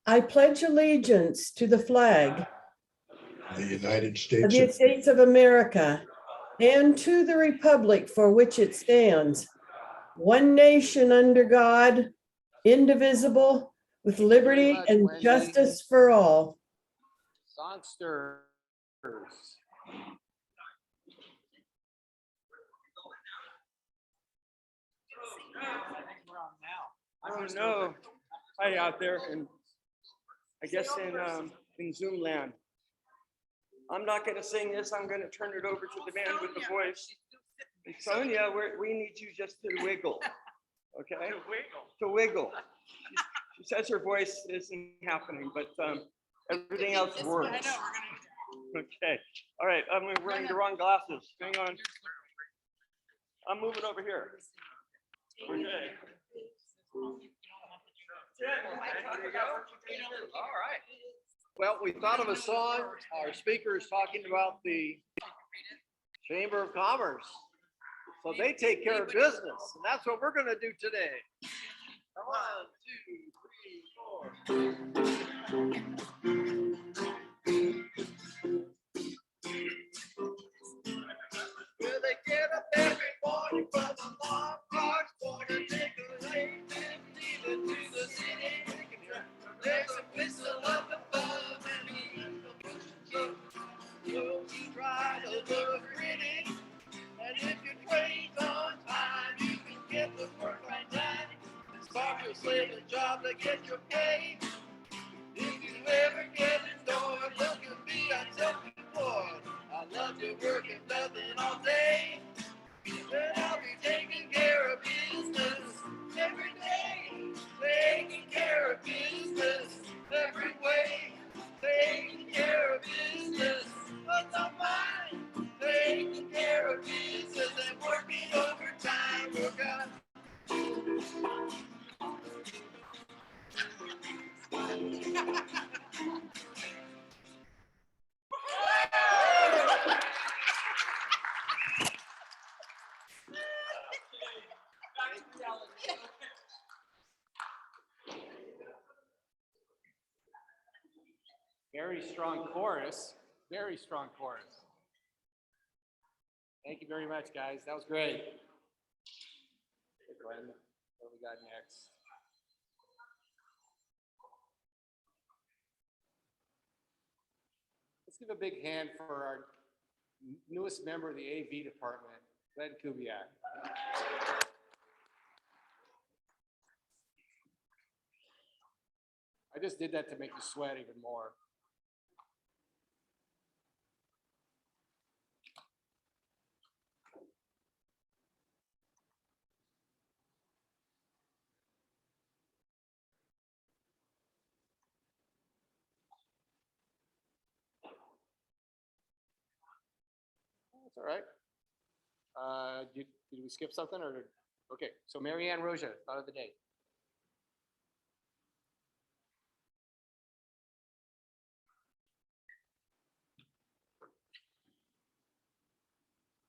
I pledge allegiance to the flag the United of States the of States of America and to the republic for which it stands, one nation under God, indivisible, with liberty much, and Wendy. justice for all. Songsters. I don't know. Hi out there, and I guess in Zoom land. I'm not going to sing this. I'm going to turn it over to the man with the voice. And Sonia, we need you just to wiggle, okay? To wiggle. She says her voice isn't happening, but everything else works. Okay. All right. I'm wearing the wrong glasses. Hang on. I'm moving over here. Okay. All right. Well, we thought of a song. Our speaker is talking about the Chamber of Commerce. So they take care of business, and that's what we're going to do today. 1, 2, 3, 4. Will they get up every morning from the long parks, born to take a lane, and leave it to the city? There's a whistle up above, and you'll try to look pretty. And if your train's on time, you can get to work right now. Start your slaving job to get your pay. If you ever get ignored, look at me, I'm self-employed. I love to work and nothing all day. Then I'll be taking care of business every day. Taking care of business every way. Taking care of business, what's on mine? Taking care of business and working overtime. Look out. Very strong chorus. Very strong chorus. Thank you very much, guys. That was great. Hey, Glenn, what we got next? Let's give a big hand for our newest member of the AV department, Glenn Kubiak. I just did that to make you sweat even more. That's all right. Did we skip something or? Okay, so Marianne Roja, thought of the day.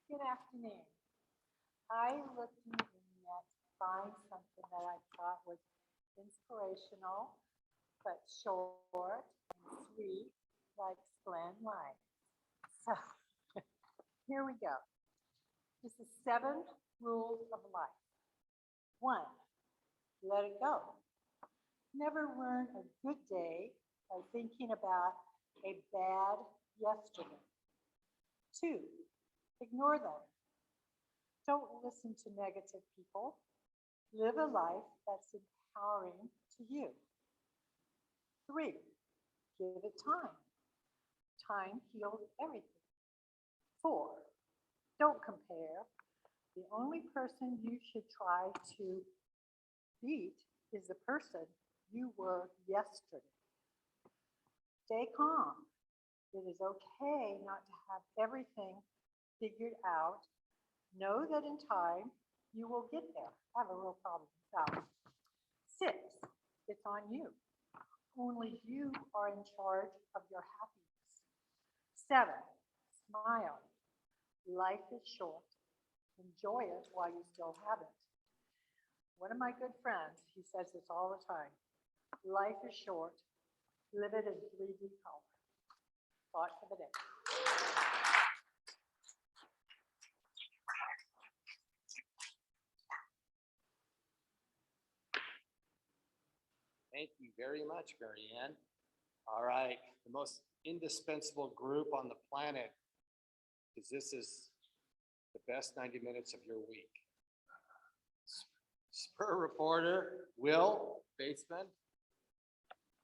Good afternoon. I looked in the internet to find something that I thought was inspirational, but short and sweet, like Glenn likes. So here we go. This is 7 rules of life. 1, let it go. Never ruin a good day by thinking about a bad yesterday. 2, ignore them. Don't listen to negative people. Live a life that's empowering to you. 3, give it time. Time heals everything. 4, don't compare. The only person you should try to beat is the person you were yesterday. Stay calm. It is okay not to have everything figured out. Know that in time you will get there. I have a real problem with that one. 6, it's on you. Only you are in charge of your happiness. 7, smile. Life is short. Enjoy it while you still have it. One of my good friends, he says this all the time. Life is short. Live it in 3D color. Thought of it. Thank you very much, Mary Ann. All right, the most indispensable group on the planet, because this is the best 90 minutes of your week. Spur reporter, Will Batesman.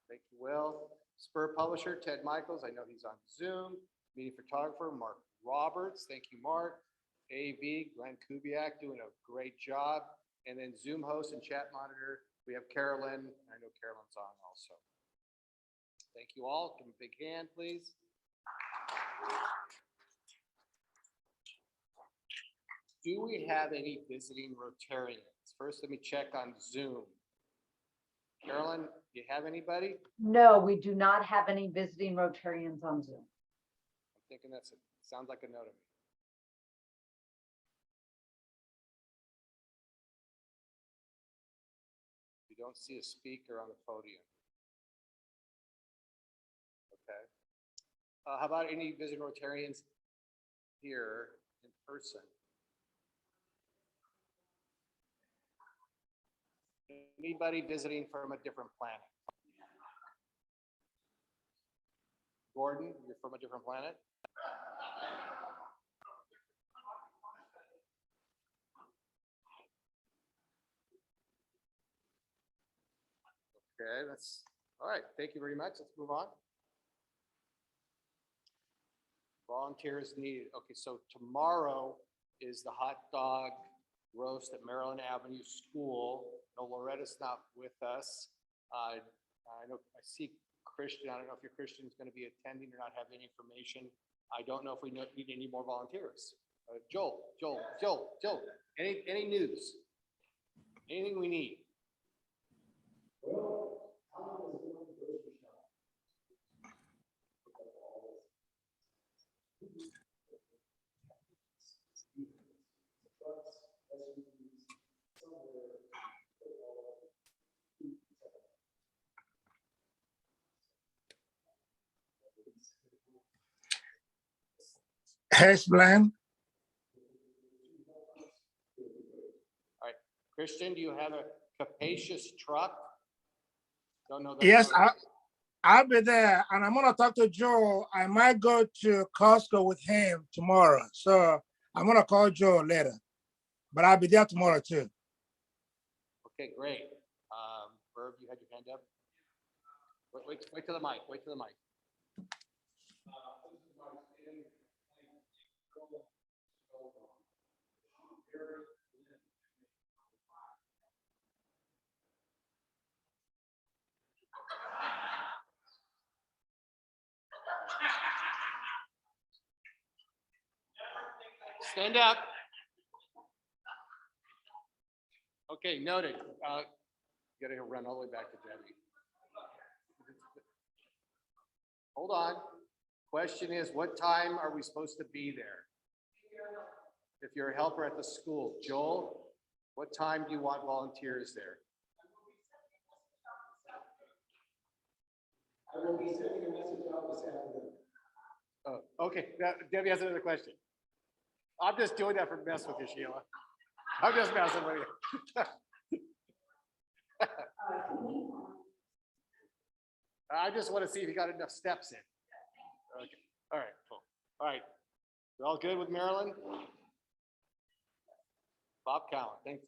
Thank you, Will. Spur publisher, Ted Michaels. I know he's on Zoom. Meeting photographer, Mark Roberts. Thank you, Mark. AV, Glenn Kubiak, doing a great job. And then Zoom host and chat monitor, we have Carolyn. I know Carolyn's on also. Thank you all. Give them a big hand, please. Do we have any visiting Rotarians? First, let me check on Zoom. Carolyn, do you have anybody? No, we do not have any visiting Rotarians on Zoom. I'm thinking sounds like a no to me. You don't see a speaker on the podium. Okay. How about any visiting Rotarians here in person? Anybody visiting from a different planet? Gordon, you're from a different planet? Okay, that's all right. Thank you very much. Let's move on. Volunteers needed. Okay, so tomorrow is the hot dog roast at Maryland Avenue School. No, Loretta's not with us. I know I see Christian. I don't know if your Christian's going to be attending or not have any information. I don't know if we need any more volunteers. Joel, any news? Anything we need? Plan. All right, Christian, do you have a capacious truck? Don't know. Yes, I'll be there, and I'm gonna talk to Joe. I might go to Costco with him tomorrow, so I'm gonna call Joe later. But I'll be there tomorrow too. Okay, great. Herb, you had your hand up. Wait till the mic. Wait till the mic. Stand up. Okay, noted. Gotta run all the way back to Debbie. Hold on. Question is, what time are we supposed to be there? If you're a helper at the school, Joel, what time do you want volunteers there? I will be sending a message out this afternoon. Oh, okay. Debbie has another question. I'm just doing that for mess with you, Sheila. I'm just messing with you. I just want to see if you got enough steps in. Okay. All right, cool. All right. We're all good with Maryland? Bob Cowan, thanks.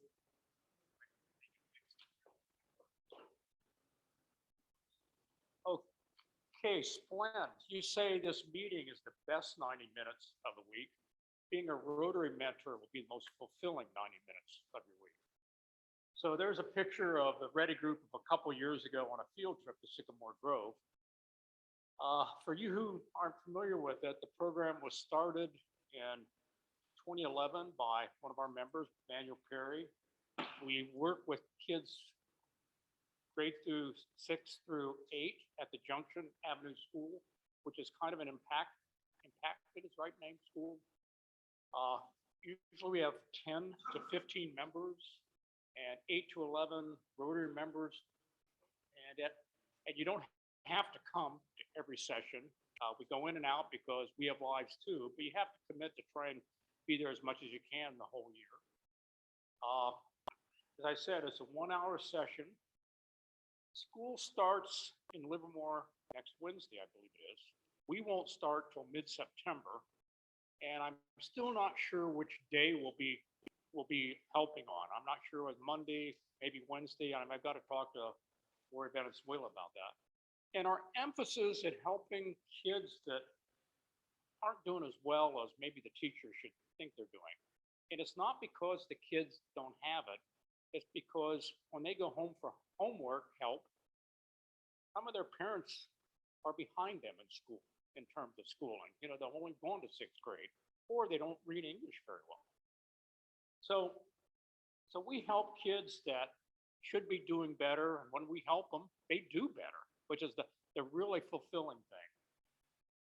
Okay, Splend, you say this meeting is the best 90 minutes of the week. Being a Rotary mentor will be the most fulfilling 90 minutes of your week. So there's a picture of the Ready Group of a couple years ago on a field trip to Sycamore Grove. For you who aren't familiar with it, the program was started in 2011 by one of our members, Manuel Perry. We work with kids grade through 6 through 8 at the Junction Avenue School, which is kind of an impacted is right name school. Usually we have 10 to 15 members and 8 to 11 Rotary members, and you don't have to come to every session. We go in and out because we have lives too, but you have to commit to try and be there as much as you can the whole year. As I said, it's a 1-hour session. School starts in Livermore next Wednesday, I believe it is. We won't start till mid-September, and I'm still not sure which day we'll be helping on. I'm not sure with Monday, maybe Wednesday. I've got to talk to Lori Venezuela about that. And our emphasis at helping kids that aren't doing as well as maybe the teacher should think they're doing. And it's not because the kids don't have it. It's because when they go home for homework help, some of their parents are behind them in school in terms of schooling. You know, they're only going to 6th grade, or they don't read English very well. So we help kids that should be doing better, and when we help them, they do better, which is the really fulfilling thing.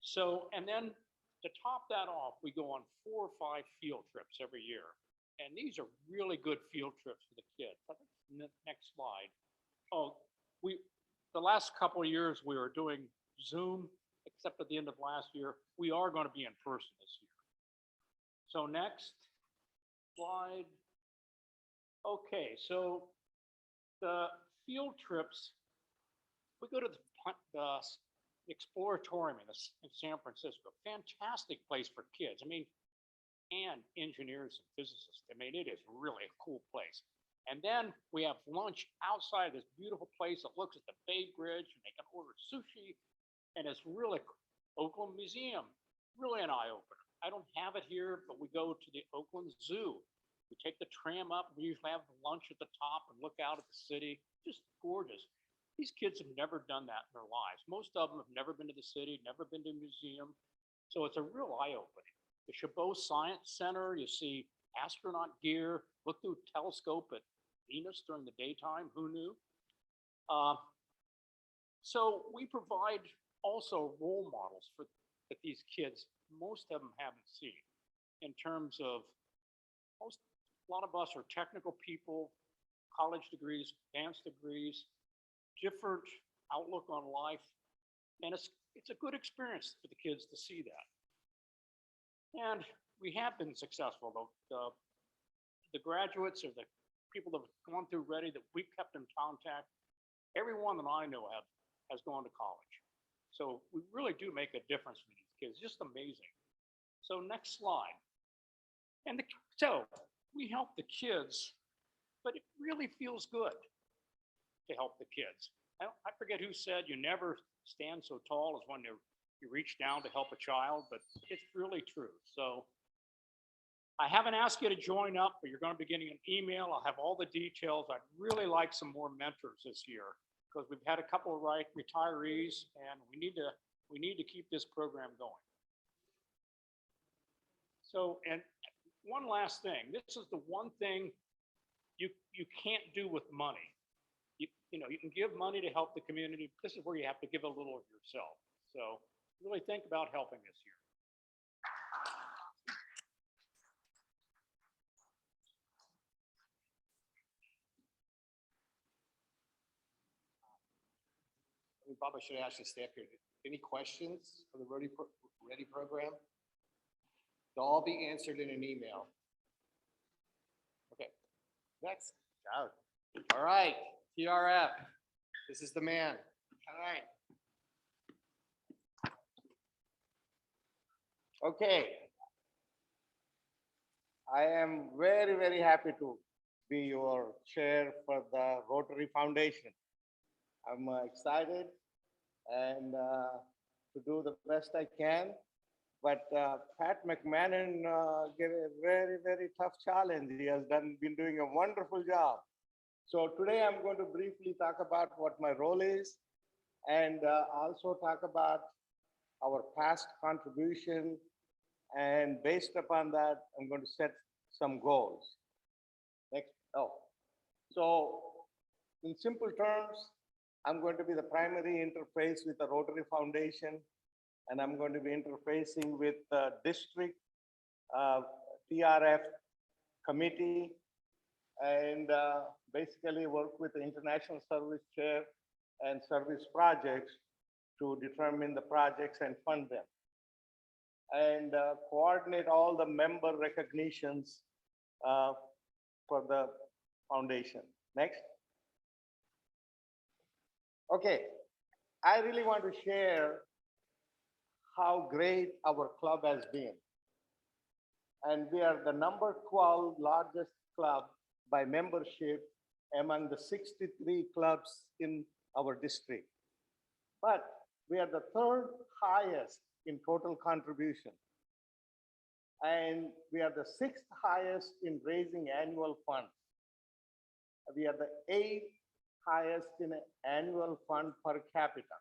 So, and then to top that off, we go on 4 or 5 field trips every year. And these are really good field trips for the kids. I think next slide. Oh, the last couple of years we were doing Zoom, except at the end of last year. We are going to be in person this year. So next slide. Okay, so the field trips, we go to the Exploratorium in San Francisco. Fantastic place for kids. I mean, and engineers and physicists. I mean, it is really a cool place. And then we have lunch outside this beautiful place that looks at the Bay Bridge, and they can order sushi. And it's really Oakland Museum, really an eye opener. I don't have it here, but we go to the Oakland Zoo. We take the tram up. We usually have lunch at the top and look out at the city. Just gorgeous. These kids have never done that in their lives. Most of them have never been to the city, never been to a museum. So it's a real eye opening. The Chabot Science Center, you see astronaut gear, look through a telescope at Venus during the daytime, who knew? So we provide also role models that these kids, most of them haven't seen in terms of a lot of us are technical people, college degrees, advanced degrees, different outlook on life. And it's a good experience for the kids to see that. And we have been successful. The graduates or the people that have gone through Ready that we've kept in contact, everyone that I know has gone to college. So we really do make a difference for these kids, just amazing. So next slide. And so we help the kids, but it really feels good to help the kids. I forget who said you never stand so tall as when you reach down to help a child, but it's really true. So I haven't asked you to join up, but you're going to be getting an email. I'll have all the details. I'd really like some more mentors this year because we've had a couple of retirees, and we need to keep this program going. So, and one last thing, this is the one thing you can't do with money. You know, you can give money to help the community. This is where you have to give a little of yourself. So really think about helping this year. We probably should actually stay up here. Any questions for the Ready program? They'll all be answered in an email. Okay, next. All right, TRF. This is the man. All right. Okay. I am very, very happy to be your chair for the Rotary Foundation. I'm excited and to do the best I can. But Pat McMahon gave a very, very tough challenge. He has been doing a wonderful job. So today I'm going to briefly talk about what my role is and also talk about our past contribution. And based upon that, I'm going to set some goals. Next. Oh, so in simple terms, I'm going to be the primary interface with the Rotary Foundation, and I'm going to be interfacing with the district TRF committee, and basically work with the International Service Chair and service projects to determine the projects and fund them. And coordinate all the member recognitions for the foundation. Next. Okay, I really want to share how great our club has been. And we are the number 12 largest club by membership among the 63 clubs in our district. But we are the third highest in total contribution. And we are the sixth highest in raising annual funds. We are the eighth highest in annual fund per capita.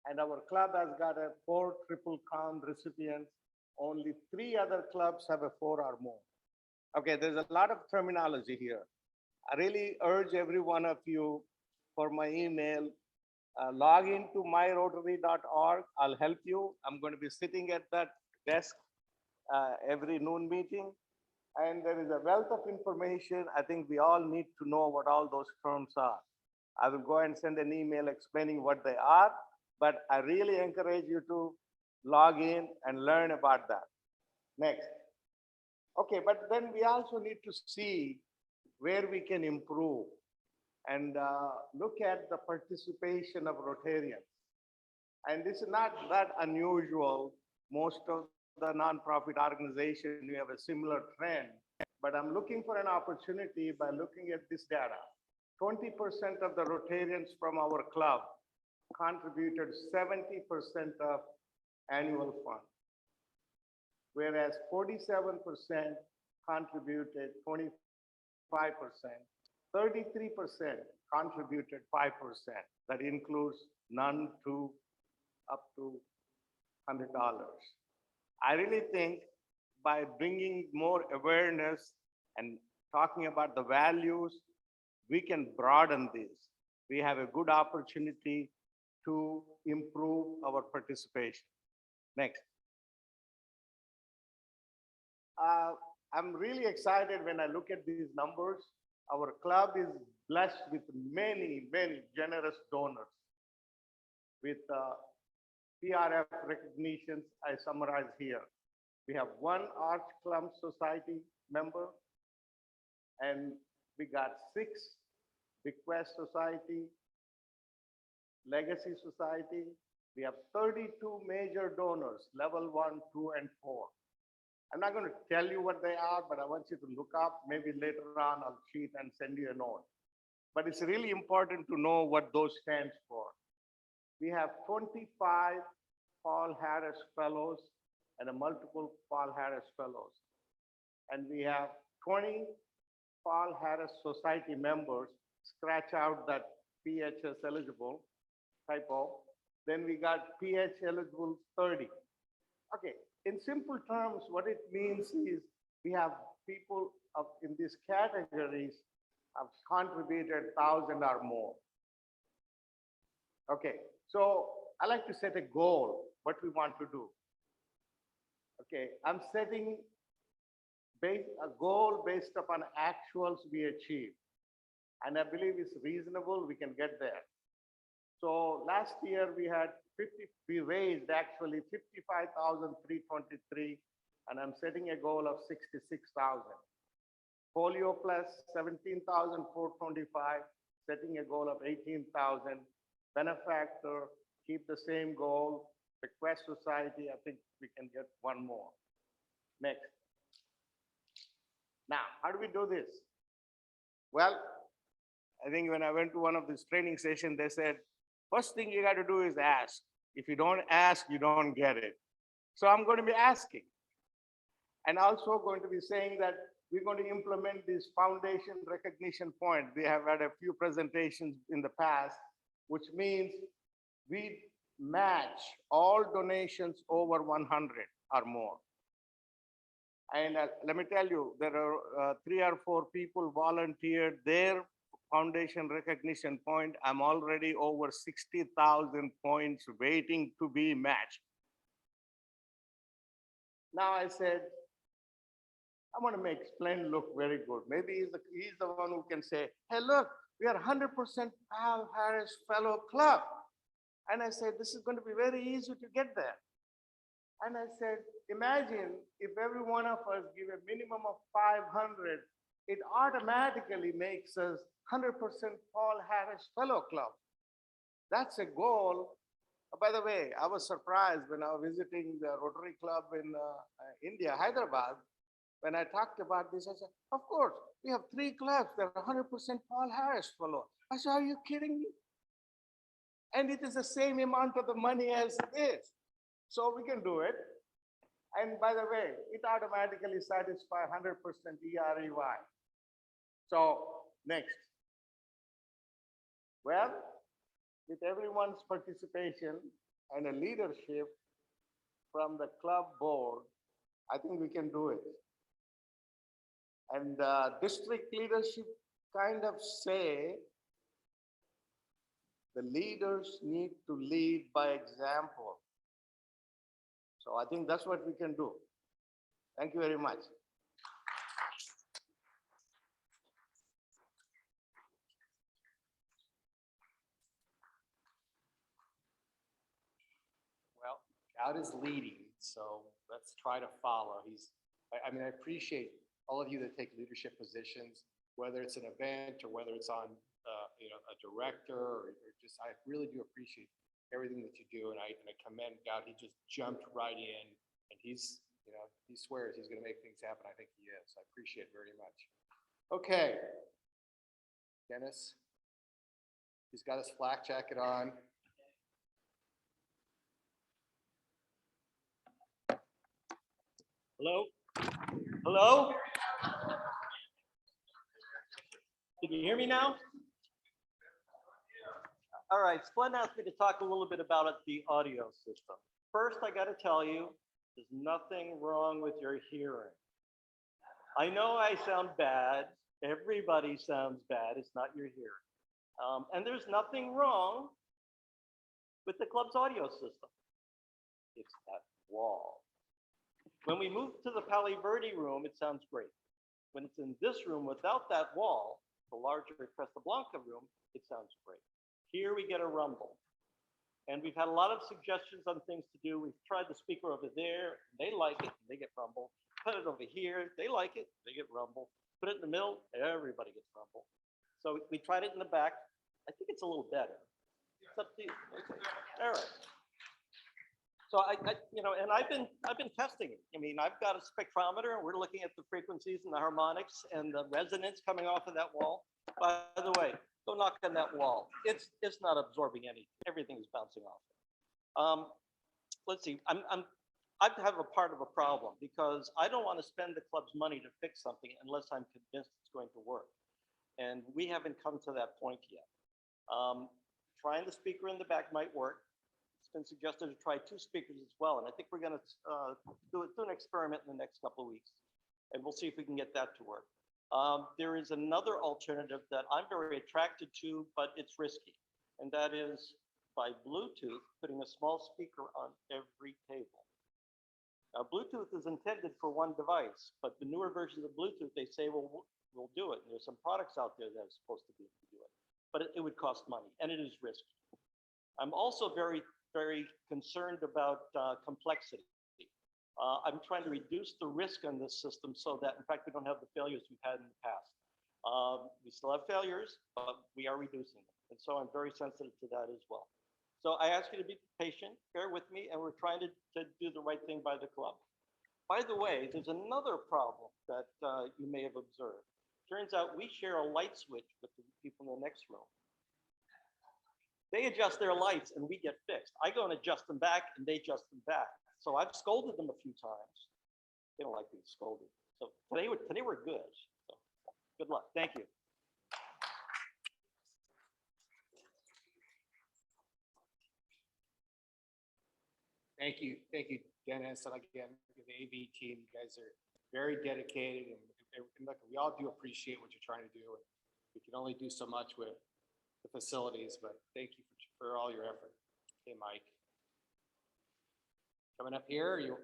And our club has got a 4 triple crown recipients. Only 3 other clubs have a 4 or more. Okay, there's a lot of terminology here. I really urge every one of you for my email, log into myrotary.org. I'll help you. I'm going to be sitting at that desk every noon meeting. And there is a wealth of information. I think we all need to know what all those terms are. I will go and send an email explaining what they are, but I really encourage you to log in and learn about that. Next. Okay, but then we also need to see where we can improve and look at the participation of Rotarians. And this is not that unusual. Most of the nonprofit organizations, we have a similar trend, but I'm looking for an opportunity by looking at this data. 20% of the Rotarians from our club contributed 70% of annual fund, whereas 47% contributed 25%, 33% contributed 5%. That includes none to up to $100. I really think by bringing more awareness and talking about the values, we can broaden this. We have a good opportunity to improve our participation. Next. I'm really excited when I look at these numbers. Our club is blessed with many, many generous donors. With PRF recognitions, I summarize here. We have 1 RCoL Society member, and we got 6 Bequest Society, Legacy Society. We have 32 major donors, level 1, 2, and 4. I'm not going to tell you what they are, but I want you to look up. Maybe later on I'll cheat and send you a note. But it's really important to know what those stand for. We have 25 Paul Harris Fellows and a multiple Paul Harris Fellows. And we have 20 Paul Harris Society members. Scratch out that PHS eligible typo. Then we got PH eligible 30. Okay, in simple terms, what it means is we have people in these categories have contributed 1,000 or more. Okay, so I like to set a goal, what we want to do. Okay, I'm setting a goal based upon actuals we achieve. And I believe it's reasonable, we can get there. So last year we raised actually 55,323, and I'm setting a goal of 66,000. Polio plus 17,425, setting a goal of 18,000. Benefactor, keep the same goal. Bequest Society, I think we can get 1 more. Next. Now, how do we do this? Well, I think when I went to one of these training sessions, they said, first thing you got to do is ask. If you don't ask, you don't get it. So I'm going to be asking. And also going to be saying that we're going to implement this foundation recognition point. We have had a few presentations in the past, which means we match all donations over 100 or more. And let me tell you, there are 3 or 4 people volunteered their foundation recognition point. I'm already over 60,000 points waiting to be matched. Now I said, I want to make Glenn look very good. Maybe he's the one who can say, hey, look, we are 100% Al Harris Fellow Club. And I said, this is going to be very easy to get there. And I said, imagine if every one of us give a minimum of 500, it automatically makes us 100% Paul Harris Fellow Club. That's a goal. By the way, I was surprised when I was visiting the Rotary Club in India, Hyderabad. When I talked about this, I said, of course, we have 3 clubs that are 100% Paul Harris Fellow. I said, are you kidding me? And it is the same amount of the money as this. So we can do it. And by the way, it automatically satisfies 100% EREY. So next. Well, with everyone's participation and a leadership from the club board, I think we can do it. And district leadership kind of say the leaders need to lead by example. So I think that's what we can do. Thank you very much. Well, God is leading, so let's try to follow. I mean, I appreciate all of you that take leadership positions, whether it's an event or whether it's on, a director or just, I really do appreciate everything that you do. And I commend God. He just jumped right in and he swears he's going to make things happen. I think he is. I appreciate it very much. Okay. Dennis, he's got his flak jacket on. Hello? Hello? Can you hear me now? All right, Splend asked me to talk a little bit about the audio system. First, I got to tell you, there's nothing wrong with your hearing. I know I sound bad. Everybody sounds bad. It's not your hearing. And there's nothing wrong with the club's audio system. It's that wall. When we move to the Palo Verde room, it sounds great. When it's in this room without that wall, the larger Cresta Blanca room, it sounds great. Here we get a rumble. And we've had a lot of suggestions on things to do. We've tried the speaker over there, they like it, they get rumble. Put it over here, they like it, they get rumble. Put it in the middle, everybody gets rumble. So we tried it in the back. I think it's a little better. It's up to you. Okay. All right. So and I've been testing it. I mean, I've got a spectrometer and we're looking at the frequencies and the harmonics and the resonance coming off of that wall. By the way, go knock on that wall. It's not absorbing anything. Everything is bouncing off. Let's see. I have a part of a problem because I don't want to spend the club's money to fix something unless I'm convinced it's going to work. And we haven't come to that point yet. Trying the speaker in the back might work. It's been suggested to try 2 speakers as well. And I think we're going to do an experiment in the next couple of weeks. And we'll see if we can get that to work. There is another alternative that I'm very attracted to, but it's risky. And that is by Bluetooth, putting a small speaker on every table. Now, Bluetooth is intended for one device, but the newer versions of Bluetooth, they say, well, we'll do it. And there's some products out there that are supposed to be able to do it, but it would cost money and it is risky. I'm also very, very concerned about complexity. I'm trying to reduce the risk on this system so that, in fact, we don't have the failures we've had in the past. We still have failures, but we are reducing them. And so I'm very sensitive to that as well. So I ask you to be patient, bear with me, and we're trying to do the right thing by the club. By the way, there's another problem that you may have observed. Turns out we share a light switch with the people in the next room. They adjust their lights and we get fixed. I go and adjust them back and they adjust them back. So I've scolded them a few times. They don't like being scolded. So today we're good. So good luck. Thank you. Thank you, Dennis. And again, the AV team, you guys are very dedicated, and look, we all do appreciate what you're trying to do. And we can only do so much with the facilities, but thank you for all your effort. Okay, Mike. Coming up here, you.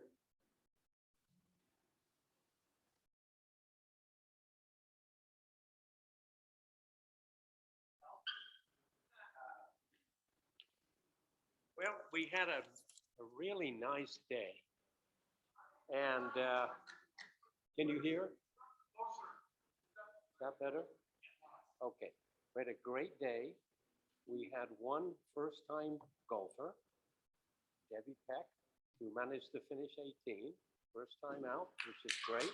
we had a really nice day. And can you hear? Is that better? Okay. We had a great day. We had one first-time golfer, Debbie Peck, who managed to finish 18, first time out, which is great.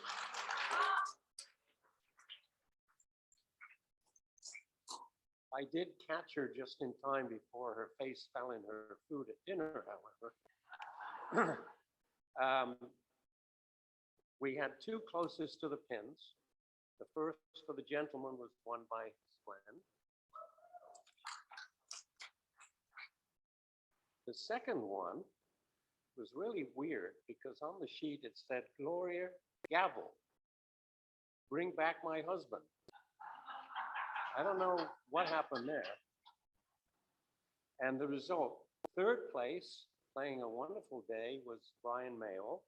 I did catch her just in time before her face fell in her food at dinner, however. We had two closest to the pins. The first for the gentleman was won by Glenn. The second one was really weird because on the sheet it said, Gloria Gavel, bring back my husband. I don't know what happened there. And the result, third place, playing a wonderful day, was Brian Mayo.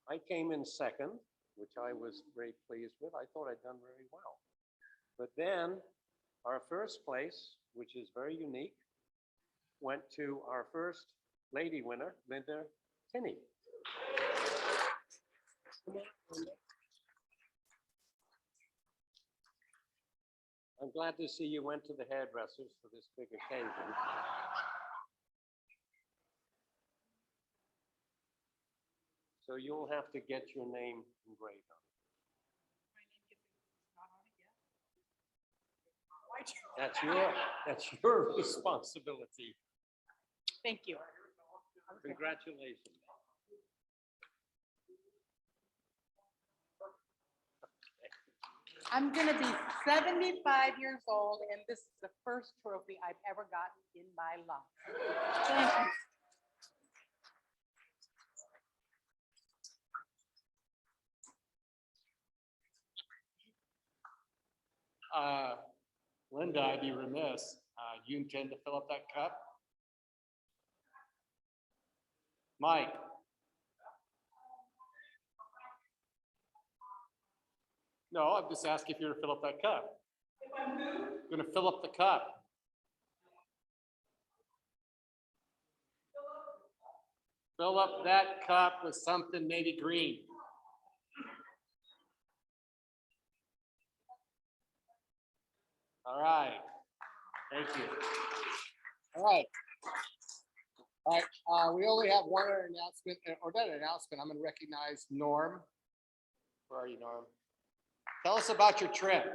I came in second, which I was very pleased with. I thought I'd done very well. But then our first place, which is very unique, went to our first lady winner, Linda Tinney. I'm glad to see you went to the hairdressers for this big occasion. So you'll have to get your name engraved on it. That's your responsibility. Thank you. Congratulations. I'm gonna be 75 years old, and this is the first trophy I've ever gotten in my life. Thank you. Linda, I'd be remiss. Do you intend to fill up that cup? Mike? No, I'm just asking if you're gonna fill up that cup. If I'm who? Gonna fill up the cup. Fill up that cup with something maybe green. All right. Thank you. All right. All right. We only have one other announcement, or not an announcement. I'm going to recognize Norm. Where are you, Norm? Tell us about your trip.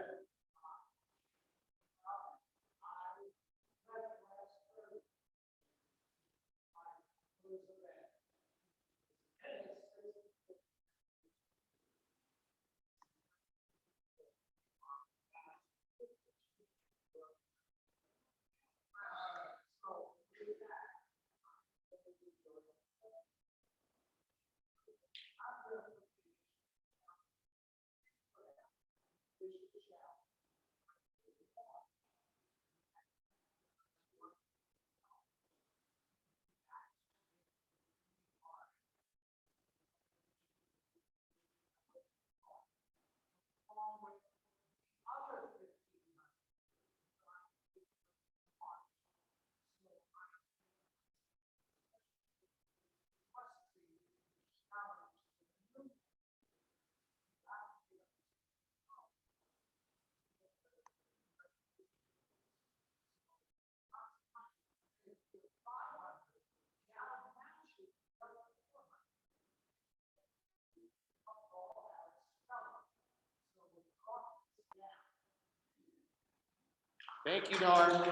Thank you, Norm.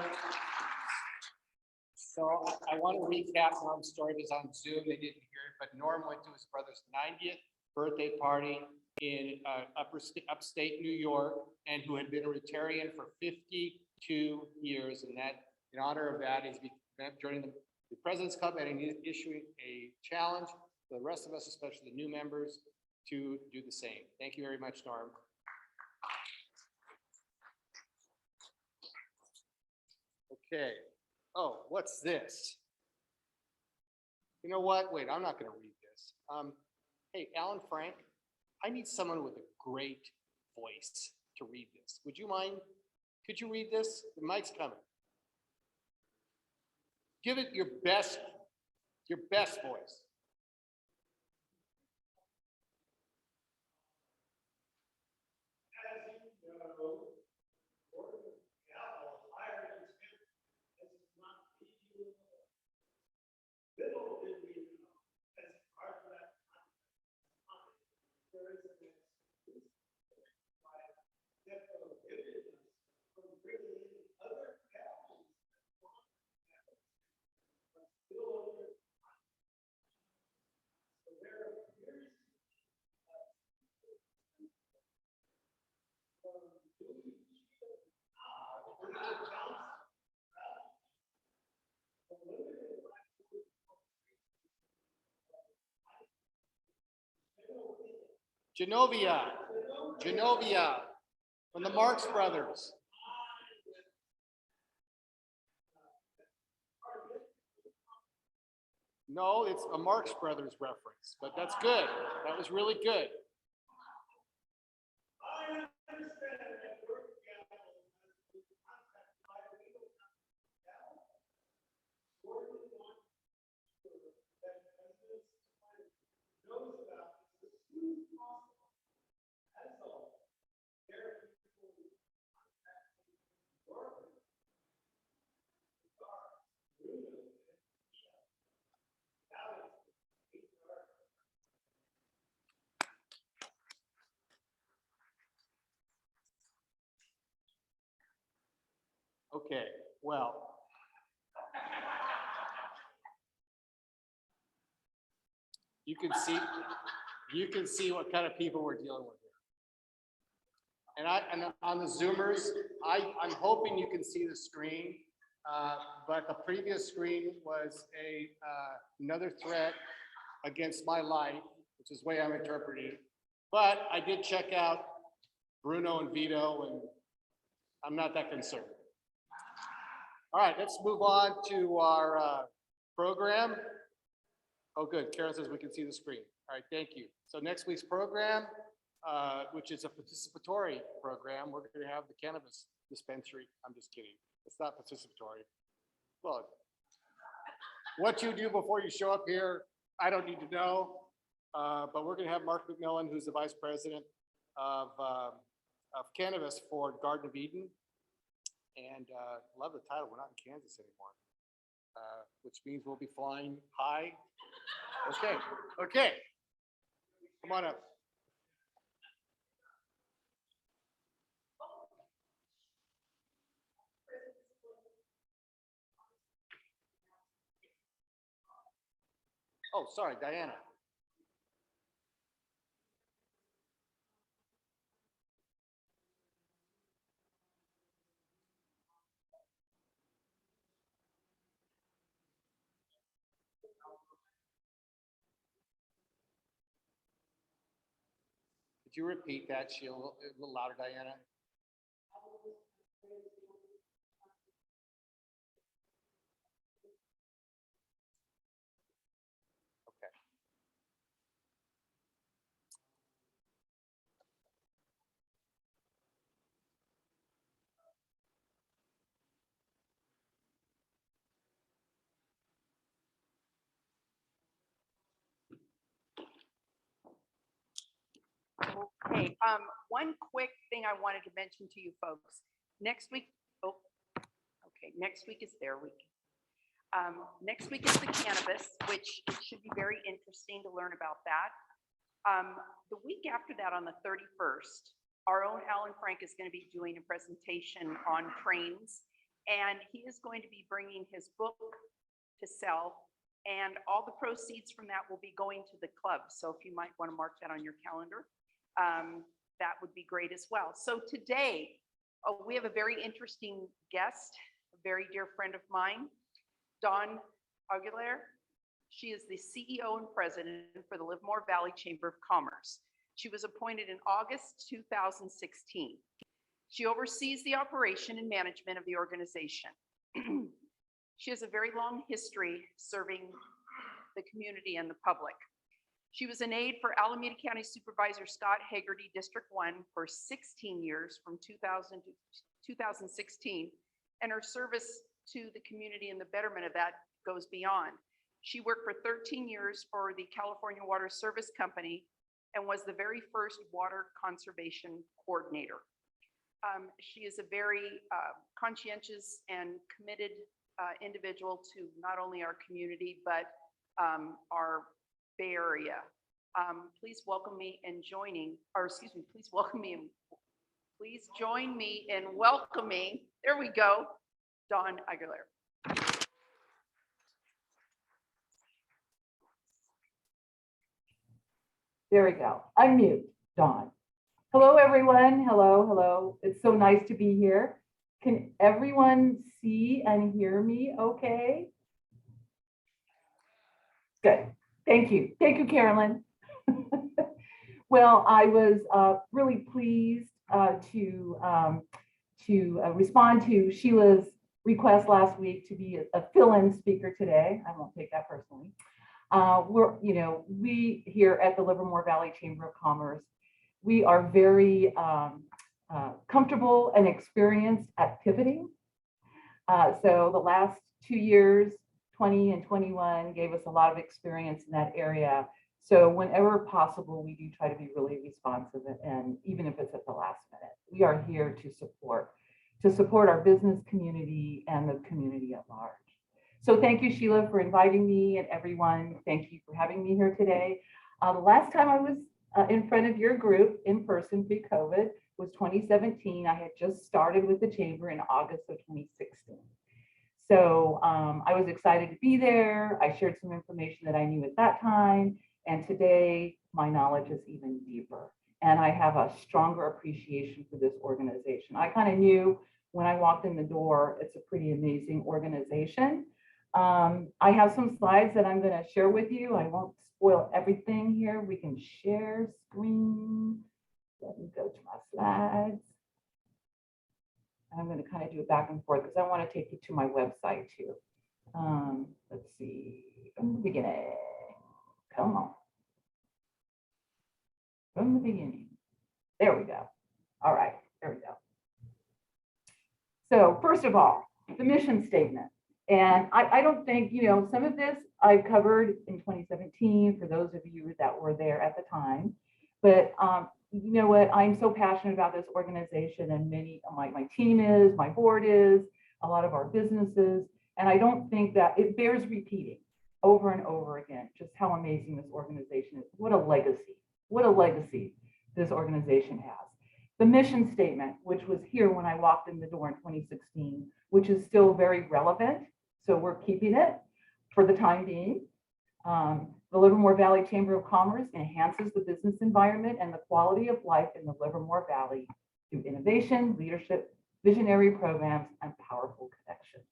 So I want to recap Norm's story. It was on Zoom. They didn't hear it, but Norm went to his brother's 90th birthday party in upstate New York, and who had been a Rotarian for 52 years. And that, in honor of that, is joining the President's Club and issuing a challenge for the rest of us, especially the new members, to do the same. Thank you very much, Norm. Okay. Oh, what's this? You know what? Wait, I'm not going to read this. Hey, Alan Frank, I need someone with a great voice to read this. Would you mind Could you read this? The mic's coming. Give it your best voice. Genovia, from the Marx Brothers. No, it's a Marx Brothers reference, but that's good. That was really good. Okay, well. You can see what kind of people we're dealing with here. And on the Zoomers, I'm hoping you can see the screen, but the previous screen was another threat against my life, which is the way I'm interpreting it. But I did check out Bruno and Vito, and I'm not that concerned. All right, let's move on to our program. Oh, good. Karen says we can see the screen. All right, thank you. So next week's program, which is a participatory program, we're going to have the cannabis dispensary. I'm just kidding. It's not participatory. Look, what you do before you show up here, I don't need to know. But we're going to have Mark McMillan, who's the vice president of cannabis for Garden of Eden. And love the title. We're not in Kansas anymore, which means we'll be flying high. Okay. Come on up. Oh, sorry, Diana. Could you repeat that, Sheila, a little louder, Diana? Okay. Okay, one quick thing I wanted to mention to you folks. Next week, next week is their week. Next week is the cannabis, which it should be very interesting to learn about that. The week after that, on the 31st, our own Alan Frank is going to be doing a presentation on trains, and he is going to be bringing his book to sell, and all the proceeds from that will be going to the club. So if you might want to mark that on your calendar, that would be great as well. So today, we have a very interesting guest, a very dear friend of mine, Dawn Aguilar. She is the CEO and president for the Livermore Valley Chamber of Commerce. She was appointed in August 2016. She oversees the operation and management of the organization. She has a very long history serving the community and the public. She was an aide for Alameda County Supervisor Scott Hagerty, District 1, for 16 years, from 2000 to 2016, and her service to the community and the betterment of that goes beyond. She worked for 13 years for the California Water Service Company and was the very first water conservation coordinator. She is a very conscientious and committed individual to not only our community, but our Bay Area. Please welcome me in joining, or excuse me, please join me in welcoming, there we go, Dawn Aguilera. There we go. Unmute, Dawn. Hello, everyone. Hello, hello. It's so nice to be here. Can everyone see and hear me okay? Good. Thank you. Thank you, Carolyn. Well, I was really pleased to respond to Sheila's request last week to be a fill-in speaker today. I won't take that personally. We here at the Livermore Valley Chamber of Commerce, we are very comfortable and experienced at pivoting. So the last 2 years, 20 and 21, gave us a lot of experience in that area. So whenever possible, we do try to be really responsive, and even if it's at the last minute, we are here to support our business community and the community at large. So thank you, Sheila, for inviting me, and everyone, thank you for having me here today. The last time I was in front of your group in person pre-COVID was 2017. I had just started with the chamber in August of 2016. So I was excited to be there. I shared some information that I knew at that time. And today my knowledge is even deeper. And I have a stronger appreciation for this organization. I kind of knew when I walked in the door, it's a pretty amazing organization. I have some slides that I'm going to share with you. I won't spoil everything here. We can share screen. Let me go to my slides. I'm going to kind of do it back and forth because I want to take you to my website too. Let's see, from the beginning. Come on. From the beginning. There we go. All right, there we go. So first of all, the mission statement. And I don't think, some of this I covered in 2017 for those of you that were there at the time. But you know what? I'm so passionate about this organization, and my team is, my board is, a lot of our businesses. And I don't think that it bears repeating over and over again, just how amazing this organization is. What a legacy this organization has. The mission statement, which was here when I walked in the door in 2016, which is still very relevant. So we're keeping it for the time being. The Livermore Valley Chamber of Commerce enhances the business environment and the quality of life in the Livermore Valley through innovation, leadership, visionary programs, and powerful connections.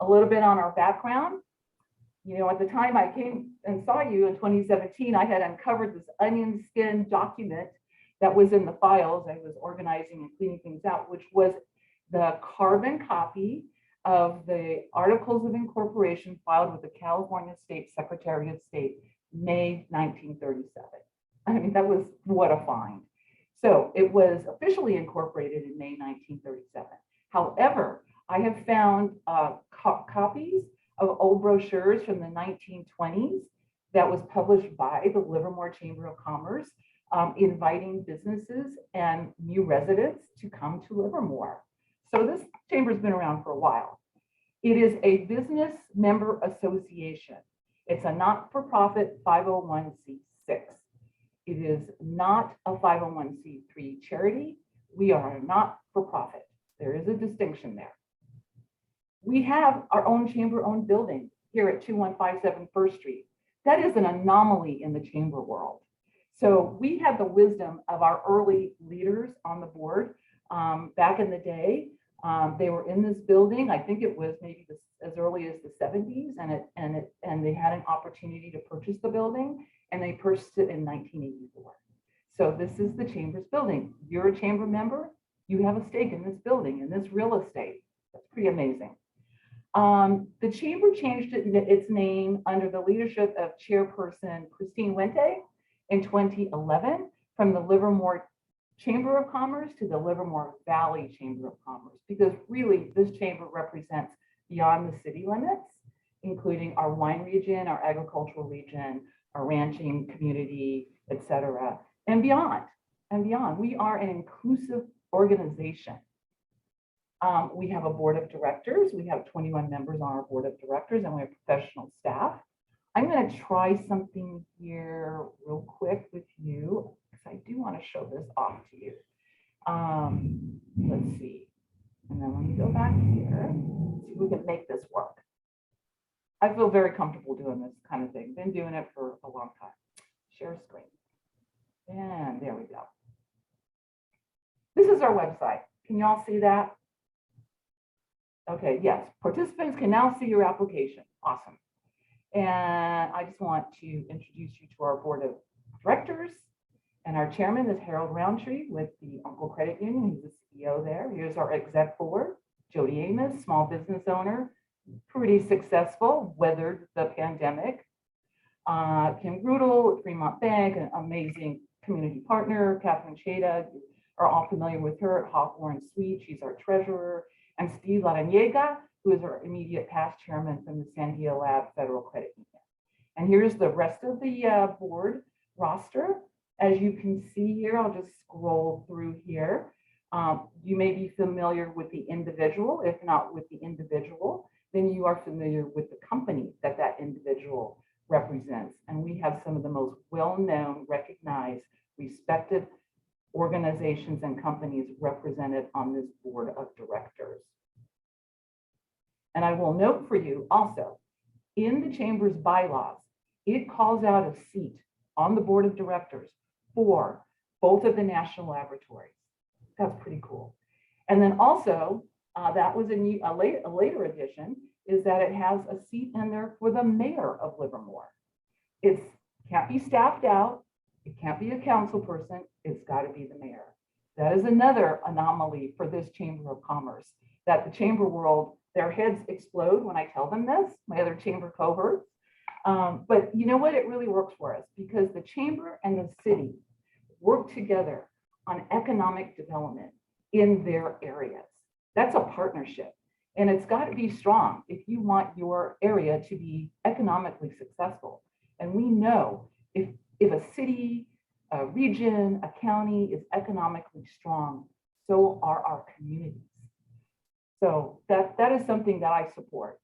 A little bit on our background. At the time I came and saw you in 2017, I had uncovered this onion skin document that was in the files. I was organizing and cleaning things out, which was the carbon copy of the Articles of Incorporation filed with the California State Secretary of State, May 1937. I mean, that was what a find. So it was officially incorporated in May 1937. However, I have found copies of old brochures from the 1920s that was published by the Livermore Chamber of Commerce, inviting businesses and new residents to come to Livermore. So this chamber's been around for a while. It is a business member association. It's a not-for-profit 501c6. It is not a 501c3 charity. We are a not-for-profit. There is a distinction there. We have our own chamber-owned building here at 2157 First Street. That is an anomaly in the chamber world. So we had the wisdom of our early leaders on the board back in the day. They were in this building. I think it was maybe as early as the 70s, and they had an opportunity to purchase the building, and they purchased it in 1984. So this is the chamber's building. You're a chamber member. You have a stake in this building, in this real estate. That's pretty amazing. The chamber changed its name under the leadership of Chairperson Christine Wente in 2011 from the Livermore Chamber of Commerce to the Livermore Valley Chamber of Commerce, because really this chamber represents beyond the city limits, including our wine region, our agricultural region, our ranching community, et cetera, and beyond, and beyond. We are an inclusive organization. We have a board of directors. We have 21 members on our board of directors, and we have professional staff. I'm going to try something here real quick with you, because I do want to show this off to you. Let's see. And then let me go back here, see if we can make this work. I feel very comfortable doing this kind of thing. Been doing it for a long time. Share screen. And there we go. This is our website. Can you all see that? Okay, yes. Participants can now see your application. Awesome. And I just want to introduce you to our board of directors. And our chairman is Harold Roundtree with the Uncle Credit Union. He's the CEO there. Here's our exec board, Jody Amos, small business owner, pretty successful, weathered the pandemic. Kim Grudel, Fremont Bank, an amazing community partner. Catherine Cheda, you are all familiar with her at Hawthorne Suite. She's our treasurer. And Steve Laraniega, who is our immediate past chairman from the Sandia Lab Federal Credit Union. And here's the rest of the board roster. As you can see here, I'll just scroll through here. You may be familiar with the individual. If not with the individual, then you are familiar with the company that that individual represents. And we have some of the most well-known, recognized, respected organizations and companies represented on this board of directors. And I will note for you also, in the chamber's bylaws, it calls out a seat on the board of directors for both of the national laboratories. That's pretty cool. And then also, that was a later addition, is that it has a seat in there for the mayor of Livermore. It can't be staffed out. It can't be a council person. It's got to be the mayor. That is another anomaly for this Chamber of Commerce, that the chamber world, their heads explode when I tell them this, my other chamber cohorts. But you know what? It really works for us, because the chamber and the city work together on economic development in their areas. That's a partnership, and it's got to be strong if you want your area to be economically successful. And we know if a city, a region, a county is economically strong, so are our communities. So that is something that I support.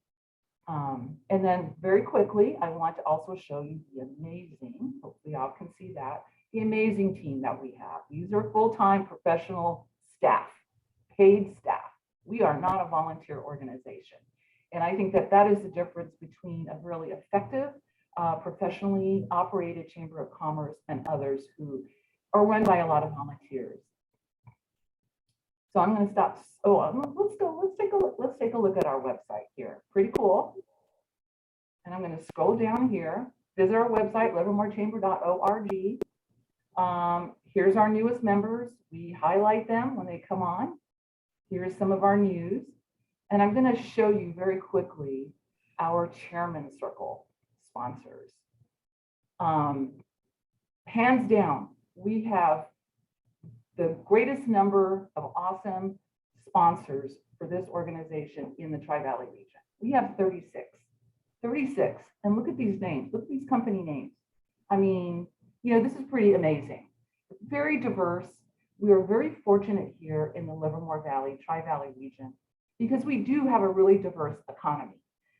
And then very quickly, I want to also show you the amazing, hopefully y'all can see that, the amazing team that we have. These are full-time professional staff, paid staff. We are not a volunteer organization. And I think that that is the difference between a really effective, professionally operated Chamber of Commerce and others who are run by a lot of volunteers. So I'm going to stop. Oh, let's take a look at our website here. Pretty cool. And I'm going to scroll down here. Visit our website, livermorechamber.org. Here's our newest members. We highlight them when they come on. Here's some of our news. And I'm going to show you very quickly our chairman circle sponsors. Hands down, we have the greatest number of awesome sponsors for this organization in the Tri-Valley region. We have 36. And look at these names, look at these company names. I mean, you know, this is pretty amazing. Very diverse. We are very fortunate here in the Livermore Valley, Tri-Valley region, because we do have a really diverse economy.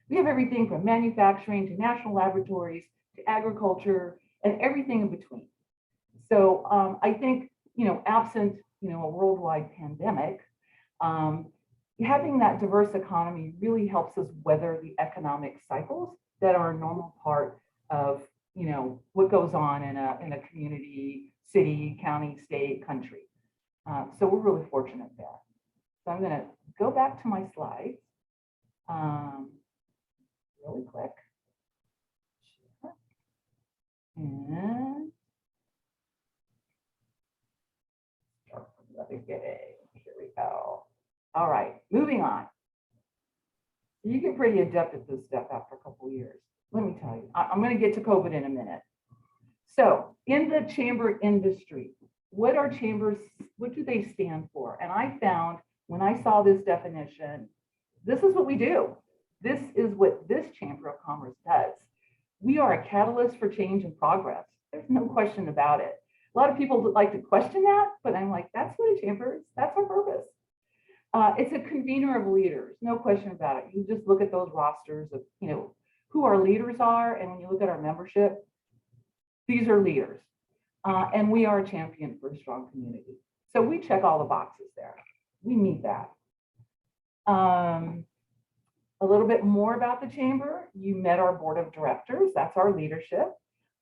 We have everything from manufacturing to national laboratories to agriculture and everything in between. So I think, you know, absent, you know, a worldwide pandemic, having that diverse economy really helps us weather the economic cycles that are a normal part of, you know, what goes on in a community, city, county, state, country. So we're really fortunate there. So I'm going to go back to my slides really quick. And start from the beginning. Here we go. All right, moving on. You get pretty adept at this stuff after a couple of years. Let me tell you, I'm going to get to COVID in a minute. So in the chamber industry, what are chambers, what do they stand for? And I found when I saw this definition, this is what we do. This is what this Chamber of Commerce does. We are a catalyst for change and progress. There's no question about it. A lot of people would like to question that, but I'm like, that's what a chamber is. That's our purpose. It's a convener of leaders, no question about it. You just look at those rosters of, who our leaders are, and when you look at our membership, these are leaders. And we are a champion for a strong community. So we check all the boxes there. We meet that. A little bit more about the chamber. You met our board of directors. That's our leadership.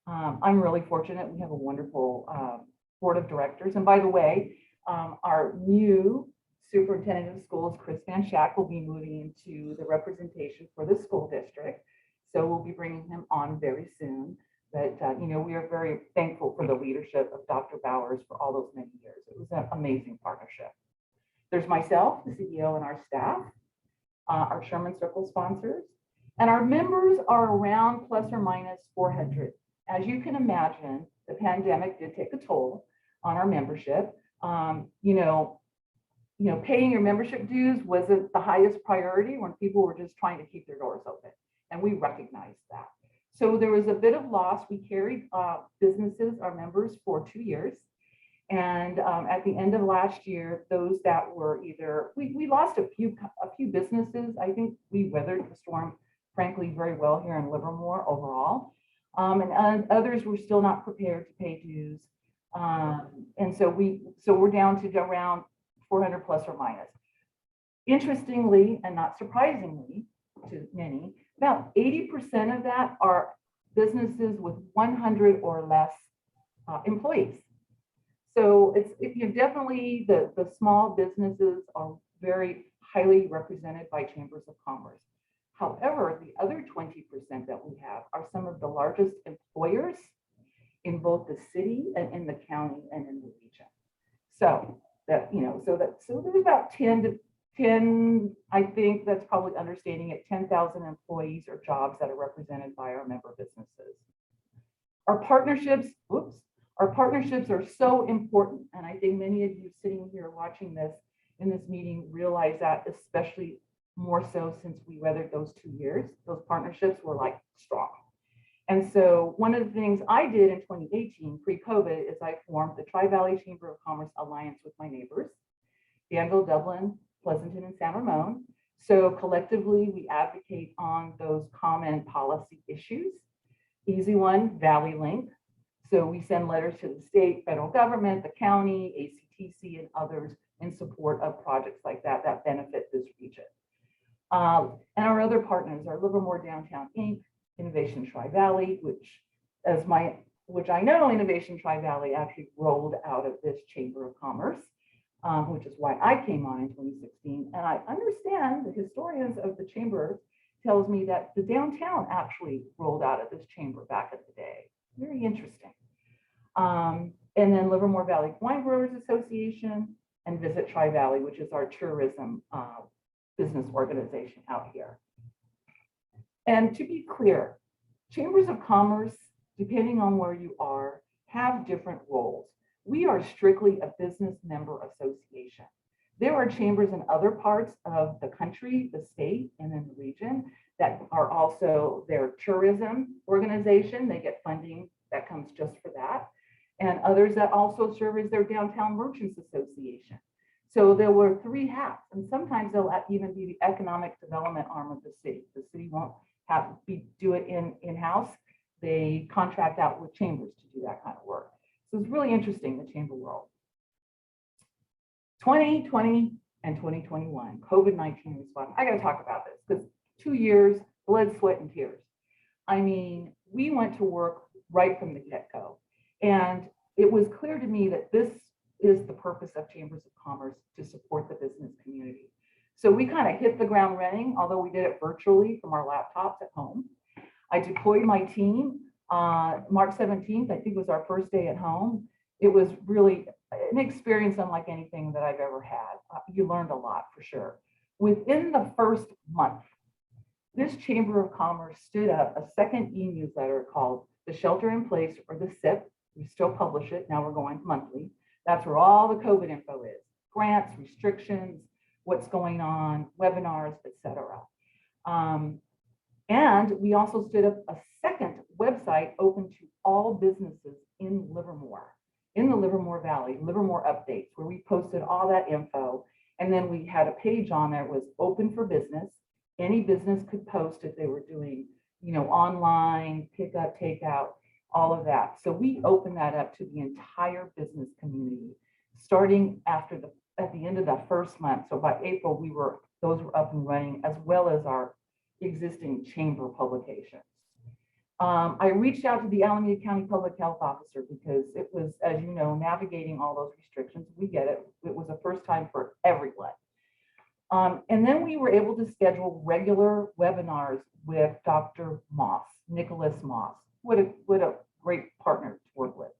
I'm really fortunate. We have a wonderful board of directors. And by the way, our new superintendent of schools, Chris Van Schack, will be moving into the representation for the school district. So we'll be bringing him on very soon. But, we are very thankful for the leadership of Dr. Bowers for all those many years. It was an amazing partnership. There's myself, the CEO, and our staff, our Sherman Circle sponsors, and our members are around plus or minus 400. As you can imagine, the pandemic did take a toll on our membership. Paying your membership dues wasn't the highest priority when people were just trying to keep their doors open, and we recognized that. So there was a bit of loss. We carried businesses, our members, for 2 years. And at the end of last year, those that were either, we lost a few businesses. I think we weathered the storm, frankly, very well here in Livermore overall. And others were still not prepared to pay dues. And so we're down to around 400 plus or minus. Interestingly, and not surprisingly to many, about 80% of that are businesses with 100 or less employees. So it's definitely the small businesses are very highly represented by chambers of commerce. However, the other 20% that we have are some of the largest employers in both the city and in the county and in the region. So there's about 10, I think that's probably understating it, 10,000 employees or jobs that are represented by our member businesses. Our partnerships are so important. And I think many of you sitting here watching this in this meeting realize that, especially more so since we weathered those 2 years. Those partnerships were like strong. And so one of the things I did in 2018, pre-COVID, is I formed the Tri-Valley Chamber of Commerce Alliance with my neighbors, Danville, Dublin, Pleasanton, and San Ramon. So collectively, we advocate on those common policy issues. Easy one, Valley Link. So we send letters to the state, federal government, the county, ACTC, and others in support of projects like that that benefit this region. And our other partners are Livermore Downtown Inc., Innovation Tri-Valley, which I know Innovation Tri-Valley actually rolled out of this Chamber of Commerce, which is why I came on in 2016. And I understand the historians of the chamber tells me that the downtown actually rolled out of this chamber back in the day. Very interesting. And then Livermore Valley Wine Growers Association and Visit Tri-Valley, which is our tourism business organization out here. And to be clear, chambers of commerce, depending on where you are, have different roles. We are strictly a business member association. There are chambers in other parts of the country, the state, and in the region that are also their tourism organization. They get funding that comes just for that. And others that also serve as their downtown merchants association. So there were 3 hats, and sometimes they'll even be the economic development arm of the city. The city won't do it in-house. They contract out with chambers to do that kind of work. So it's really interesting, the chamber world. 2020 and 2021, COVID-19 response. I got to talk about this because 2 years, blood, sweat, and tears. I mean, we went to work right from the get-go. And it was clear to me that this is the purpose of chambers of commerce, to support the business community. So we kind of hit the ground running, although we did it virtually from our laptops at home. I deployed my team March 17th, I think was our first day at home. It was really an experience unlike anything that I've ever had. You learned a lot for sure. Within the first month, this Chamber of Commerce stood up a second e-newsletter called the Shelter in Place, or the SIP. We still publish it. Now we're going monthly. That's where all the COVID info is. Grants, restrictions, what's going on, webinars, etc. And we also stood up a second website open to all businesses in Livermore, in the Livermore Valley, Livermore Updates, where we posted all that info. And then we had a page on there, it was open for business. Any business could post if they were doing, you know, online, pickup, takeout, all of that. So we opened that up to the entire business community, starting at the end of that first month. So by April, those were up and running, as well as our existing chamber publications. I reached out to the Alameda County Public Health Officer because it was, as you know, navigating all those restrictions. We get it. It was a first time for everyone. And then we were able to schedule regular webinars with Dr. Moss, Nicholas Moss. What a great partner to work with.